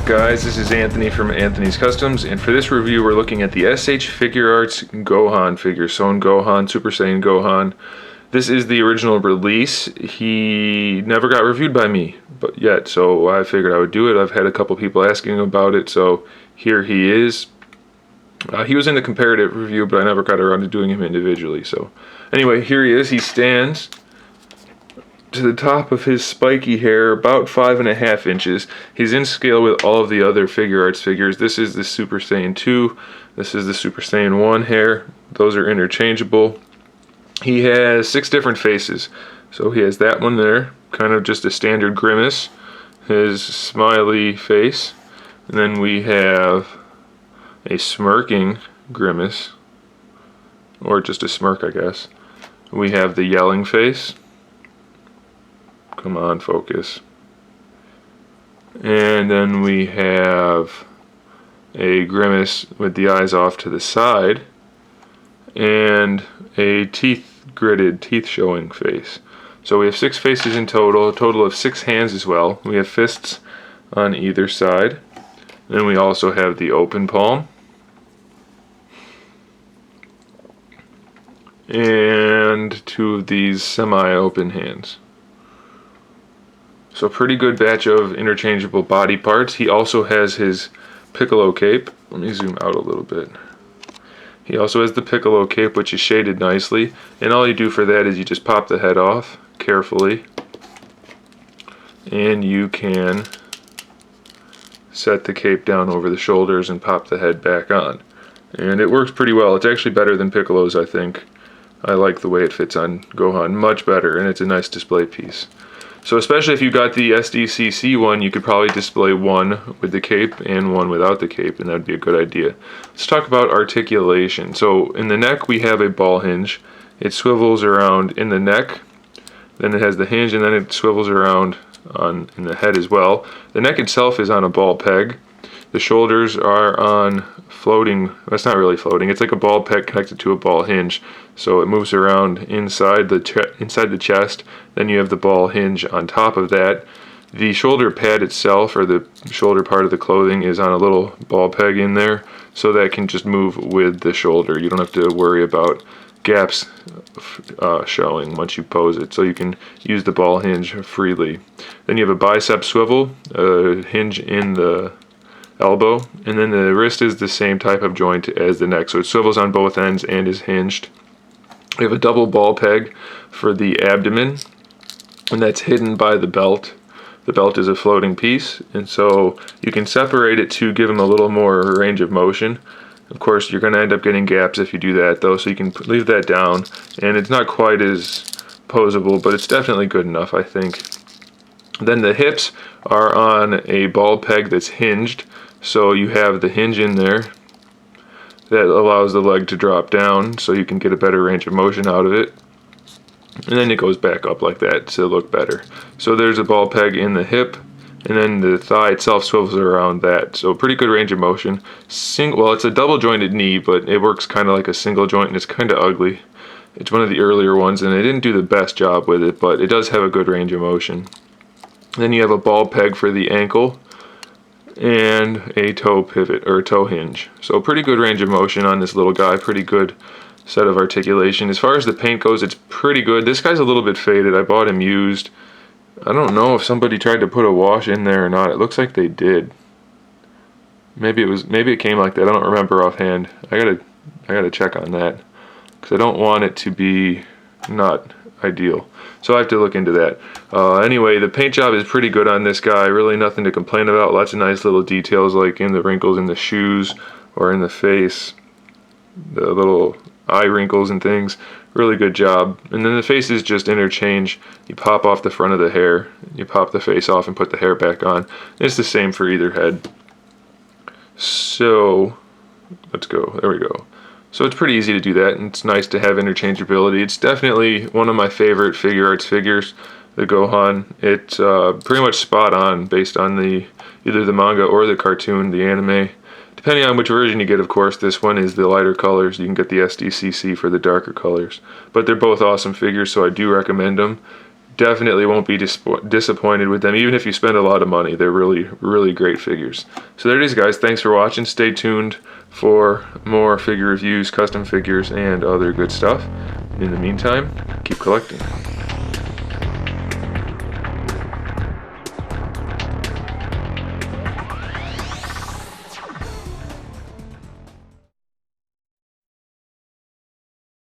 guys? This is Anthony from Anthony's Customs, and for this review we're looking at the SH Figuarts Gohan figure, Son Gohan, Super Saiyan Gohan. This is the original release. He never got reviewed by me but yet, so I figured I would do it. I've had a couple people asking about it, so here he is. He was in the comparative review, but I never got around to doing him individually. So anyway, here he is. He stands to the top of his spiky hair, about 5.5 inches. He's in scale with all of the other Figuarts figures. This is the Super Saiyan 2. This is the Super Saiyan 1 hair. Those are interchangeable. He has 6 different faces. So he has that one there, kind of just a standard grimace, his smiley face. And then we have a smirking grimace, or just a smirk, I guess. We have the yelling face. Come on, focus. And then we have a grimace with the eyes off to the side, and a gritted teeth showing face. So we have 6 faces in total, a total of 6 hands as well. We have fists on either side. Then we also have the open palm, and 2 of these semi-open hands. So pretty good batch of interchangeable body parts. He also has his Piccolo cape. Let me zoom out a little bit. He also has the Piccolo cape, which is shaded nicely. And all you do for that is you just pop the head off carefully. And you can set the cape down over the shoulders and pop the head back on. And it works pretty well. It's actually better than Piccolo's, I think. I like the way it fits on Gohan, much better, and it's a nice display piece. So especially if you got the SDCC one, you could probably display one with the cape and one without the cape, and that would be a good idea. Let's talk about articulation. So in the neck we have a ball hinge. It swivels around in the neck, then it has the hinge, and then it swivels around in the head as well. The neck itself is on a ball peg. The shoulders are on floating, that's not really floating, it's like a ball peg connected to a ball hinge. So it moves around inside the chest. Then you have the ball hinge on top of that. The shoulder pad itself, or the shoulder part of the clothing, is on a little ball peg in there, so that can just move with the shoulder. You don't have to worry about gaps showing once you pose it, so you can use the ball hinge freely. Then you have a bicep swivel, a hinge in the elbow, and then the wrist is the same type of joint as the neck, so it swivels on both ends and is hinged. We have a double ball peg for the abdomen, and that's hidden by the belt. The belt is a floating piece, and so you can separate it to give them a little more range of motion. Of course, you're going to end up getting gaps if you do that, though, so you can leave that down, and it's not quite as posable, but it's definitely good enough, I think. Then the hips are on a ball peg that's hinged, so you have the hinge in there that allows the leg to drop down, so you can get a better range of motion out of it. And then it goes back up like that to look better. So there's a ball peg in the hip, and then the thigh itself swivels around that. So pretty good range of motion. Well, it's a double jointed knee, but it works kind of like a single joint, and it's kind of ugly. It's one of the earlier ones, and they didn't do the best job with it, but it does have a good range of motion. Then you have a ball peg for the ankle, and a toe pivot, or a toe hinge. So pretty good range of motion on this little guy, pretty good set of articulation. As far as the paint goes, it's pretty good. This guy's a little bit faded. I bought him used. I don't know if somebody tried to put a wash in there or not. It looks like they did. Maybe it came like that. I don't remember offhand. I gotta check on that, because I don't want it to be not ideal. So I have to look into that. Anyway, the paint job is pretty good on this guy. Really nothing to complain about. Lots of nice little details, like in the wrinkles in the shoes or in the face. The little eye wrinkles and things. Really good job. And then the face is just interchange. You pop off the front of the hair, you pop the face off and put the hair back on. It's the same for either head. So let's go. There we go. So it's pretty easy to do that, and it's nice to have interchangeability. It's definitely one of my favorite Figuarts figures, the Gohan. It's pretty much spot on based on either the manga or the cartoon, the anime. Depending on which version you get, of course. This one is the lighter colors. You can get the SDCC for the darker colors. But they're both awesome figures, so I do recommend them. definitely won't be disappointed with them, even if you spend a lot of money. They're really, really great figures. So there it is, guys. Thanks for watching. Stay tuned for more figure reviews, custom figures, and other good stuff. In the meantime, keep collecting.